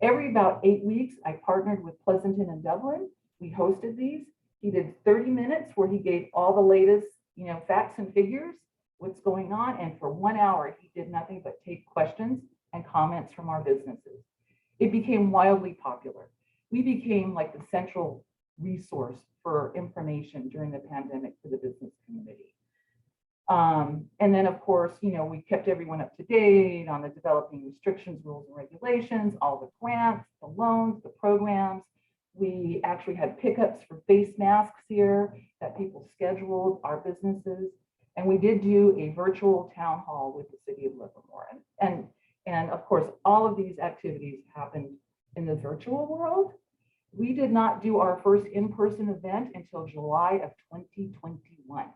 Every about 8 weeks, I partnered with Pleasanton and Dublin. We hosted these. He did 30 minutes where he gave all the latest, you know, facts and figures, what's going on. And for 1 hour, he did nothing but take questions and comments from our businesses. It became wildly popular. We became like the central resource for information during the pandemic for the business community. And then, of course, you know, we kept everyone up to date on the developing restrictions, rules, and regulations, all the grants, the loans, the programs. We actually had pickups for face masks here that people scheduled, our businesses. And we did do a virtual town hall with the city of Livermore. And of course, all of these activities happened in the virtual world. We did not do our first in-person event until July of 2021.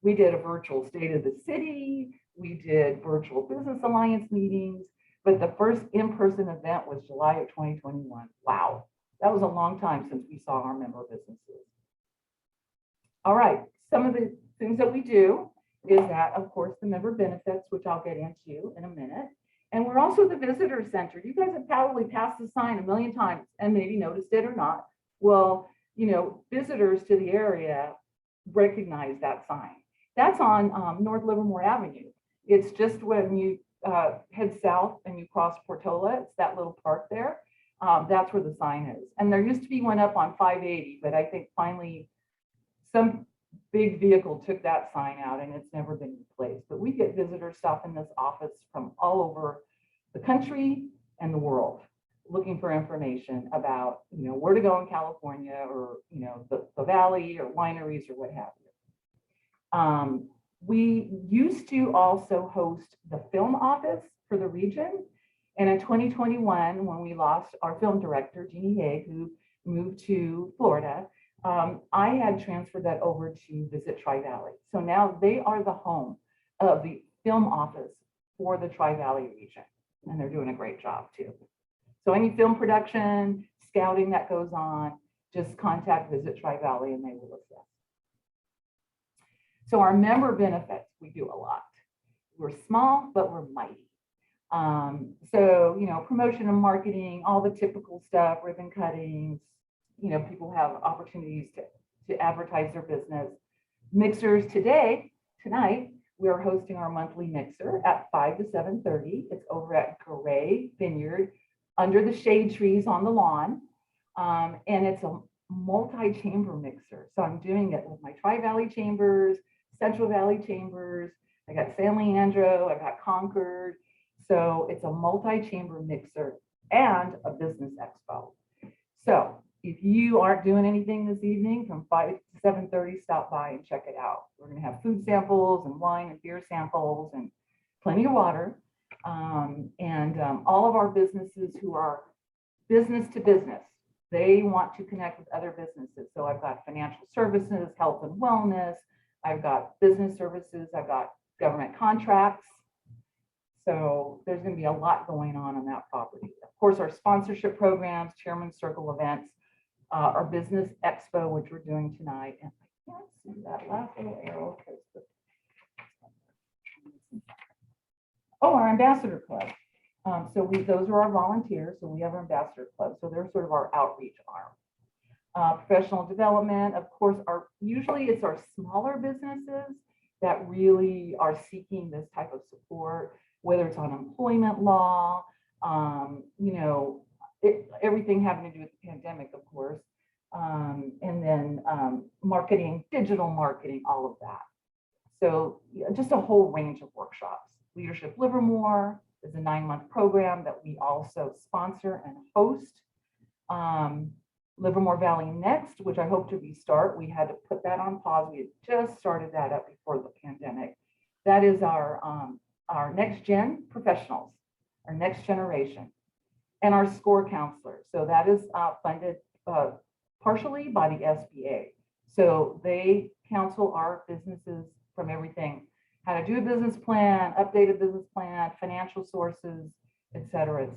We did a virtual State of the City. We did virtual Business Alliance meetings, but the first in-person event was July of 2021. Wow, that was a long time since we saw our member businesses. All right, some of the things that we do is that, of course, the member benefits, which I'll get into in a minute. And we're also the visitor center. You guys have probably passed the sign a million times and maybe noticed it or not. Well, you know, visitors to the area recognize that sign. That's on North Livermore Avenue. It's just when you head south and you cross Portola, it's that little park there. That's where the sign is. And there used to be one up on 580, but I think finally some big vehicle took that sign out and it's never been replaced. But we get visitors stop in this office from all over the country and the world looking for information about, you know, where to go in California or, you know, the valley or wineries or what have you. We used to also host the film office for the region. And in 2021, when we lost our film director, Jeannie Haig, who moved to Florida, I had transferred that over to Visit Tri-Valley. So now they are the home of the film office for the Tri-Valley region. And they're doing a great job too. So any film production, scouting that goes on, just contact Visit Tri-Valley and they will assist. So our member benefits, we do a lot. We're small, but we're mighty. So, you know, promotion and marketing, all the typical stuff, ribbon cuttings, you know, people have opportunities to advertise their business. Mixers tonight, we are hosting our monthly mixer at 5 to 7:30. It's over at Gray Vineyard under the shade trees on the lawn. And it's a multi-chamber mixer. So I'm doing it with my Tri-Valley chambers, Central Valley chambers. I got San Leandro, I've got Concord. So it's a multi-chamber mixer and a business expo. So if you aren't doing anything this evening from 5 to 7:30, stop by and check it out. We're going to have food samples and wine and beer samples and plenty of water. All of our businesses who are business to business, they want to connect with other businesses. So I've got financial services, health and wellness. I've got business services. I've got government contracts. So there's going to be a lot going on that property. Of course, our sponsorship programs, Chairman's Circle events, our business expo, which we're doing tonight. And I can't see that last little arrow. Oh, our ambassador club. Those are our volunteers. So we have our ambassador club. So they're sort of our outreach arm. Professional development, of course, usually it's our smaller businesses that really are seeking this type of support, whether it's on employment law, you know, everything having to do with the pandemic, of course. And then marketing, digital marketing, all of that. So yeah, just a whole range of workshops. Leadership Livermore is a 9-month program that we also sponsor and host. Livermore Valley Next, which I hope to restart. We had to put that on pause. We had just started that up before the pandemic. That is our next gen professionals, our next generation, and our SCORE counselors. So that is funded partially by the SBA. So they counsel our businesses from everything, how to do a business plan, update a business plan, financial sources, et cetera,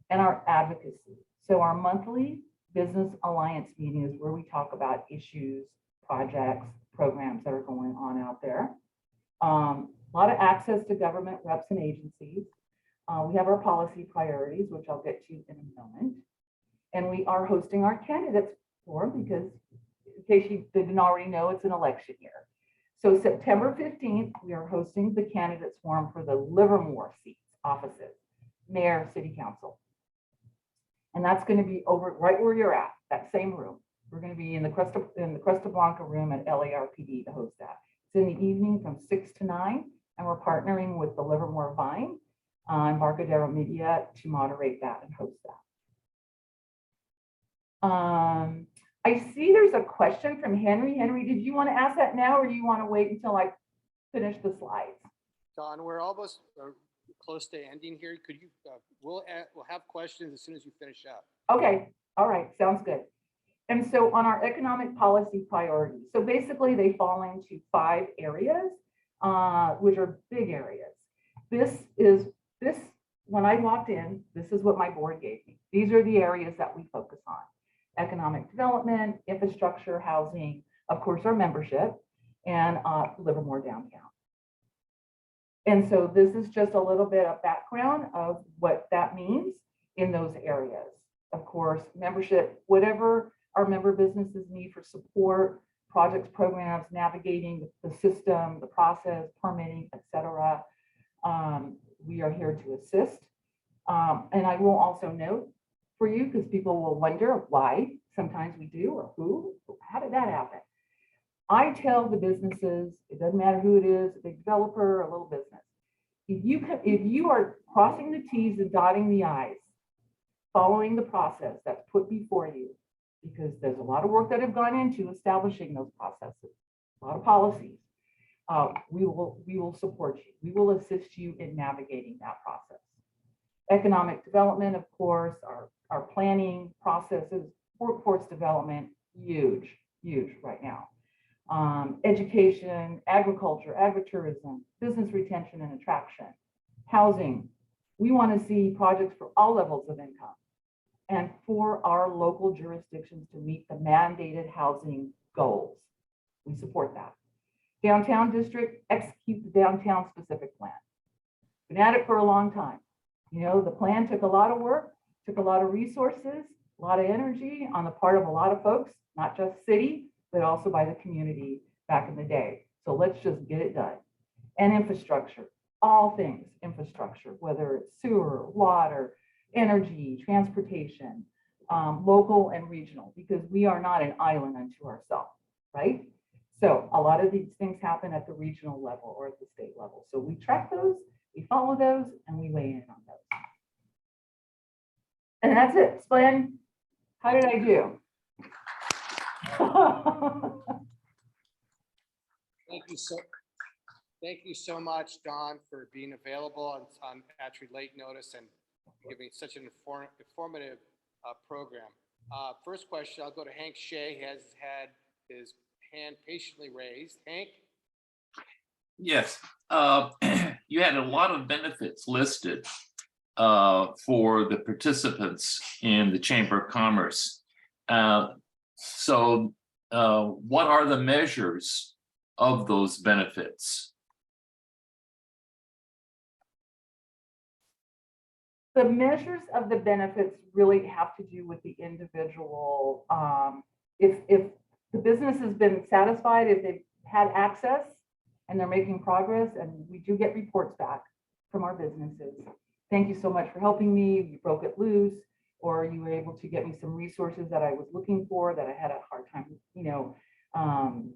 and our advocacy. So our monthly business alliance meeting is where we talk about issues, projects, programs that are going on out there. A lot of access to government reps and agencies. We have our policy priorities, which I'll get to in a moment. And we are hosting our candidates forum because, in case you didn't already know, it's an election year. So September 15th, we are hosting the candidates forum for the Livermore seats, offices, mayor, city council. And that's going to be over right where you're at, that same room. We're going to be in the Cresta Blanca room at LARPD to host that. It's in the evening from 6 to 9, and we're partnering with the Livermore Vine and Embarcadero Media to moderate that and host that. I see there's a question from Henry. Henry, did you want to ask that now, or do you want to wait until I finish the slides? Don, we're almost close to ending here. Could you, we'll have questions as soon as you finish up. Okay, all right, sounds good. And so on our economic policy priorities, so basically they fall into 5 areas, which are big areas. When I walked in, this is what my board gave me. These are the areas that we focus on: economic development, infrastructure, housing, of course, our membership, and Livermore downtown. And so this is just a little bit of background of what that means in those areas. Of course, membership, whatever our member businesses need for support, projects, programs, navigating the system, the process, permitting, etc. We are here to assist. And I will also note for you, because people will wonder why sometimes we do, or how did that happen? I tell the businesses, it doesn't matter who it is, a big developer, a little business. If you are crossing the T's and dotting the I's, following the process that's put before you, because there's a lot of work that have gone into establishing those processes, a lot of policies, we will support you. We will assist you in navigating that process. Economic development, of course, our planning processes, workforce development, huge right now. Education, agriculture, agritourism, business retention and attraction, housing. We want to see projects for all levels of income and for our local jurisdictions to meet the mandated housing goals. We support that. Downtown district, execute the downtown specific plan. Been at it for a long time. You know, the plan took a lot of work, took a lot of resources, a lot of energy on the part of a lot of folks, not just city, but also by the community back in the day. So let's just get it done. And infrastructure, all things infrastructure, whether it's sewer, water, energy, transportation, local and regional, because we are not an island unto ourselves, right? So a lot of these things happen at the regional level or at the state level. So we track those, we follow those, and we weigh in on those. And that's it. Splin, how did I do? Thank you so much, Don, for being available on actually late notice and giving such an informative program. First question, I'll go to Hank Shea. He has had his hand patiently raised. Hank? Yes, you had a lot of benefits listed for the participants in the Chamber of Commerce. So what are the measures of those benefits? The measures of the benefits really have to do with the individual. If the business has been satisfied, if they've had access and they're making progress, and we do get reports back from our businesses. Thank you so much for helping me. You broke it loose. or you were able to get me some resources that I was looking for that I had a hard time,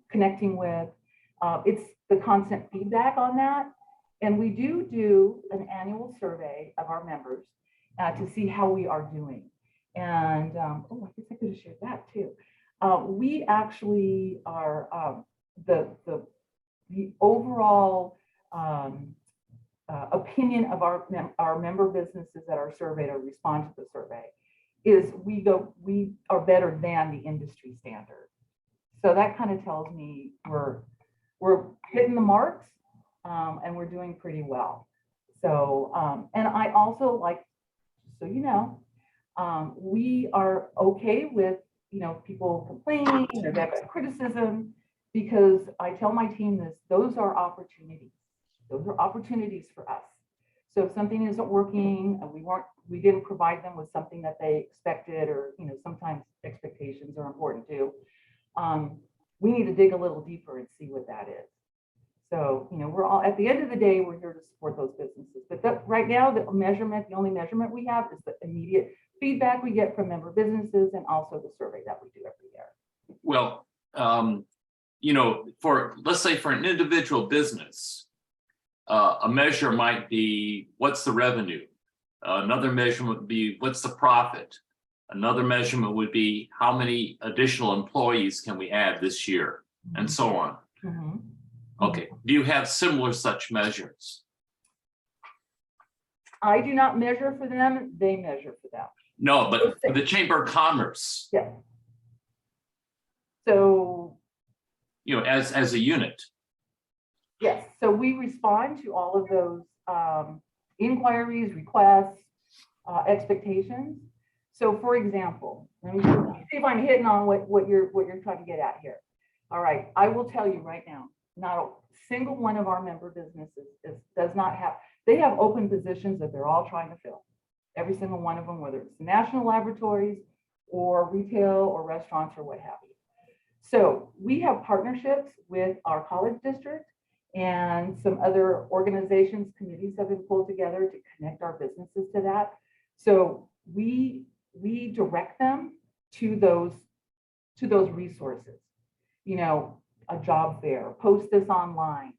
connecting with. It's the constant feedback on that. And we do an annual survey of our members to see how we are doing. And I guess I could have shared that too. We actually are the overall opinion of our member businesses that are surveyed or respond to the survey is we are better than the industry standard. So that kind of tells me we're hitting the marks and we're doing pretty well. So and I also like, so we are okay with people complaining or that criticism, because I tell my team this, those are opportunities. Those are opportunities for us. So if something isn't working and we didn't provide them with something that they expected, or sometimes expectations are important too, we need to dig a little deeper and see what that is. So we're all, at the end of the day, we're here to support those businesses. But right now, the only measurement we have is the immediate feedback we get from member businesses, and also the survey that we do every year. Well, let's say for an individual business, a measure might be, what's the revenue? Another measurement would be, what's the profit? Another measurement would be, how many additional employees can we add this year? And so on. Okay, do you have similar such measures? I do not measure for them, they measure for them. No, but for the Chamber of Commerce. Yeah. So. As a unit. Yes, so we respond to all of those inquiries, requests, expectations. So for example, let me see if I'm hitting on what you're trying to get at here. All right, I will tell you right now, not a single one of our member businesses does not have, they have open positions that they're all trying to fill. Every single one of them, whether it's national laboratories or retail or restaurants or what have you. So we have partnerships with our college district and some other organizations, committees have been pulled together to connect our businesses to that. So we direct them to those resources. A job fair, post this online.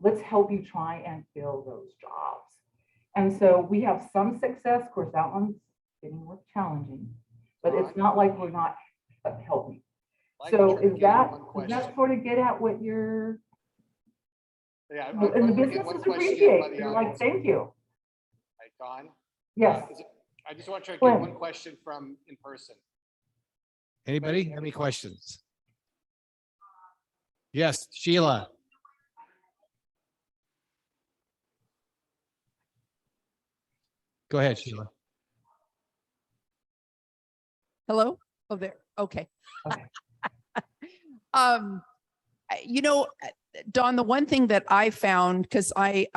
Let's help you try and fill those jobs. And so we have some success. Of course, that one's getting more challenging, but it's not like we're not helping. So is that sort of get at what you're? Yeah, and the businesses appreciate. They're like, thank you. Right, Don? Yes. I just want to try to get one question from in person. Anybody have any questions? Yes, Sheila. Go ahead, Sheila. Hello? Oh, there. Okay. Okay. Dawn, the one thing that I found, because I,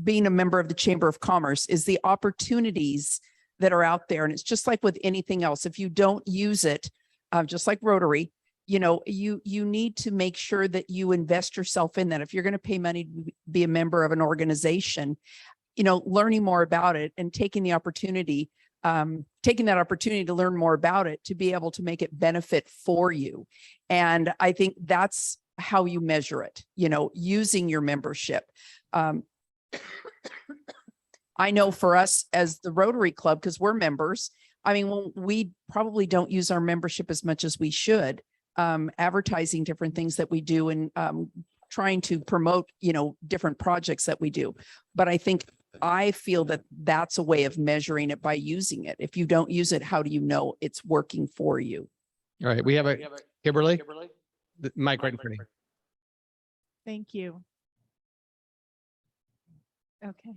being a member of the Chamber of Commerce, is the opportunities that are out there. And it's just like with anything else. If you don't use it, just like Rotary, you need to make sure that you invest yourself in that. If you're going to pay money to be a member of an organization, learning more about it and taking that opportunity to learn more about it, to be able to make it benefit for you. And I think that's how you measure it, using your membership. I know for us as the Rotary Club, because we're members, we probably don't use our membership as much as we should, advertising different things that we do and trying to promote, different projects that we do. But I feel that that's a way of measuring it by using it. If you don't use it, how do you know it's working for you? All right, we have a Kimberly. The mic right in front of you. Thank you. Okay.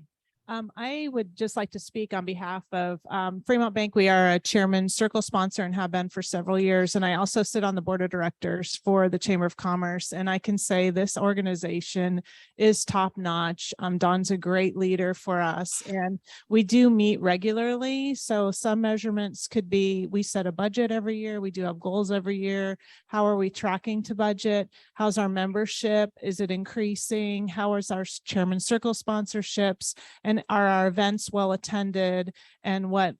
I would just like to speak on behalf of Fremont Bank. We are a chairman RCoL sponsor and have been for several years. And I also sit on the board of directors for the Chamber of Commerce. And I can say this organization is top notch. Dawn's a great leader for us and we do meet regularly. So some measurements could be, we set a budget every year. We do have goals every year. How are we tracking to budget? How's our membership? Is it increasing? How is our chairman RCoL sponsorships? And and are our events well attended, and what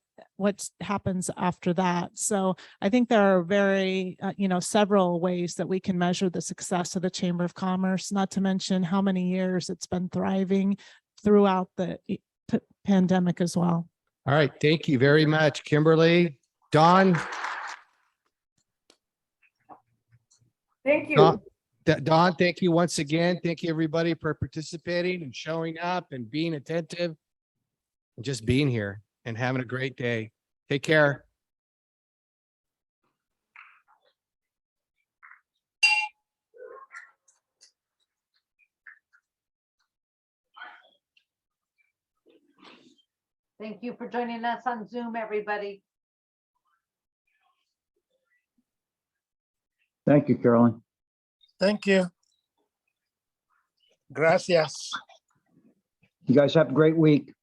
happens after that. So I think there are very, several ways that we can measure the success of the Chamber of Commerce, not to mention how many years it's been thriving throughout the pandemic as well. All right. Thank you very much, Kimberly. Don, Thank you. Don, thank you once again. Thank you, everybody, for participating and showing up and being attentive and just being here and having a great day. Take care. Thank you for joining us on Zoom, everybody. Thank you, Carolyn. Thank you. Gracias. You guys have a great week.